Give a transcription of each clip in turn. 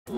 The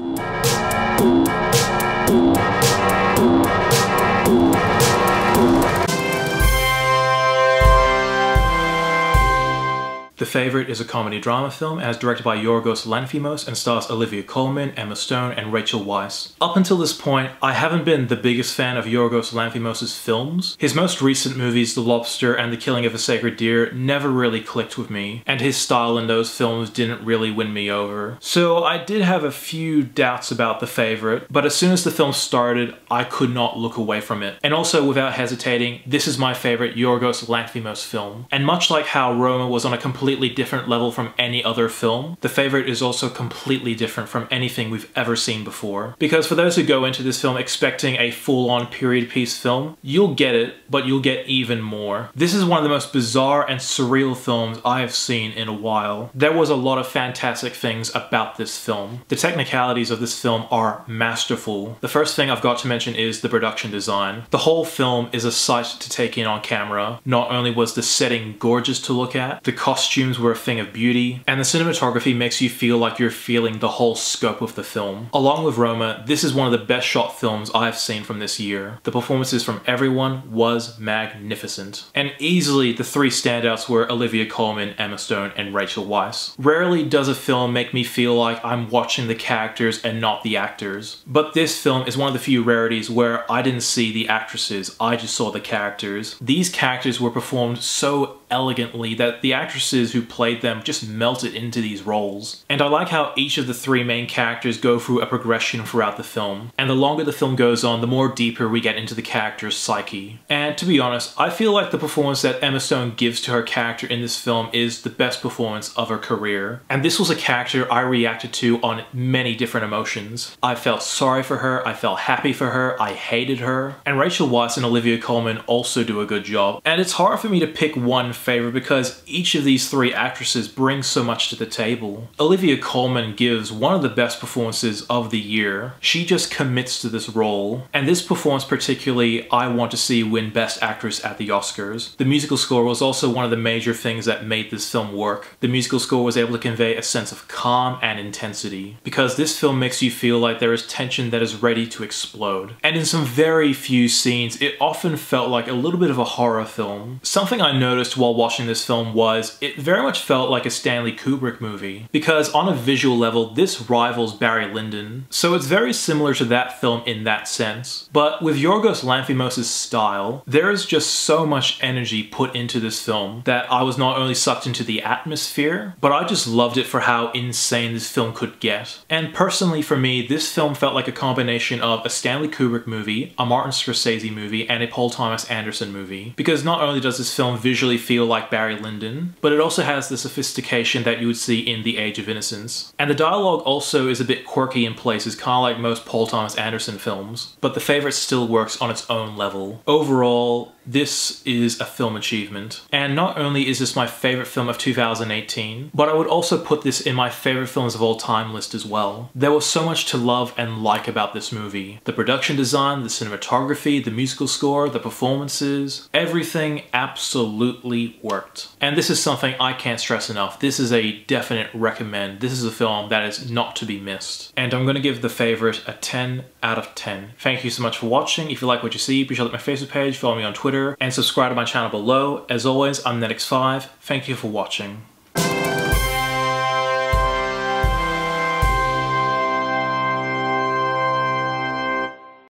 Favourite is a comedy drama film and is directed by Yorgos Lanthimos and stars Olivia Colman, Emma Stone and Rachel Weisz. Up until this point, I haven't been the biggest fan of Yorgos Lanthimos' films. His most recent movies, The Lobster and The Killing of a Sacred Deer, never really clicked with me, and his style in those films didn't really win me over. So I did have a few doubts about The Favourite, but as soon as the film started, I could not look away from it. And also, without hesitating, this is my favourite Yorgos Lanthimos film. And much like how Roma was on a completely different level from any other film, The Favourite is also completely different from anything we've ever seen before. Because for those who go into this film expecting a full-on period piece film, you'll get it, but you'll get even more. This is one of the most bizarre and surreal films I have seen in a while. There was a lot of fantastic things about this film. The technicalities of this film are masterful. The first thing I've got to mention is the production design. The whole film is a sight to take in on camera. Not only was the setting gorgeous to look at, the costumes were a thing of beauty, and the cinematography makes you feel like you're feeling the whole scope of the film. Along with Roma, this is one of the best shot films I've seen from this year. The performances from everyone was magnificent. And easily the three standouts were Olivia Colman, Emma Stone, and Rachel Weisz. Rarely does a film make me feel like I'm watching the characters and not the actors. But this film is one of the few rarities where I didn't see the actresses, I just saw the characters. These characters were performed so elegantly that the actresses who played them just melted into these roles. And I like how each of the three main characters go through a progression throughout the film. And the longer the film goes on, the more deeper we get into the character's psyche. And to be honest, I feel like the performance that Emma Stone gives to her character in this film is the best performance of her career. And this was a character I reacted to on many different emotions. I felt sorry for her, I felt happy for her, I hated her. And Rachel Weisz and Olivia Colman also do a good job. And it's hard for me to pick one favorite because each of these three actresses brings so much to the table. Olivia Colman gives one of the best performances of the year. She just commits to this role, and this performance particularly I want to see win Best Actress at the Oscars. The musical score was also one of the major things that made this film work. The musical score was able to convey a sense of calm and intensity, because this film makes you feel like there is tension that is ready to explode. And in some very few scenes, it often felt like a little bit of a horror film. Something I noticed while watching this film was it very much felt like a Stanley Kubrick movie, because on a visual level this rivals Barry Lyndon, so it's very similar to that film in that sense. But with Yorgos Lanthimos' style, there is just so much energy put into this film that I was not only sucked into the atmosphere, but I just loved it for how insane this film could get. And personally for me, this film felt like a combination of a Stanley Kubrick movie, a Martin Scorsese movie, and a Paul Thomas Anderson movie. Because not only does this film visually feel like Barry Lyndon, but it also has the sophistication that you would see in The Age of Innocence. And the dialogue also is a bit quirky in places, kind of like most Paul Thomas Anderson films, but The Favourite still works on its own level. Overall, this is a film achievement. And not only is this my favourite film of 2018, but I would also put this in my favourite films of all time list as well. There was so much to love and like about this movie. The production design, the cinematography, the musical score, the performances, everything absolutely worked. And this is something I can't stress enough. This is a definite recommend. This is a film that is not to be missed. And I'm going to give The Favourite a 10 out of 10. Thank you so much for watching. If you like what you see, be sure to like my Facebook page, follow me on Twitter, and subscribe to my channel below. As always, I'm NETX5. Thank you for watching.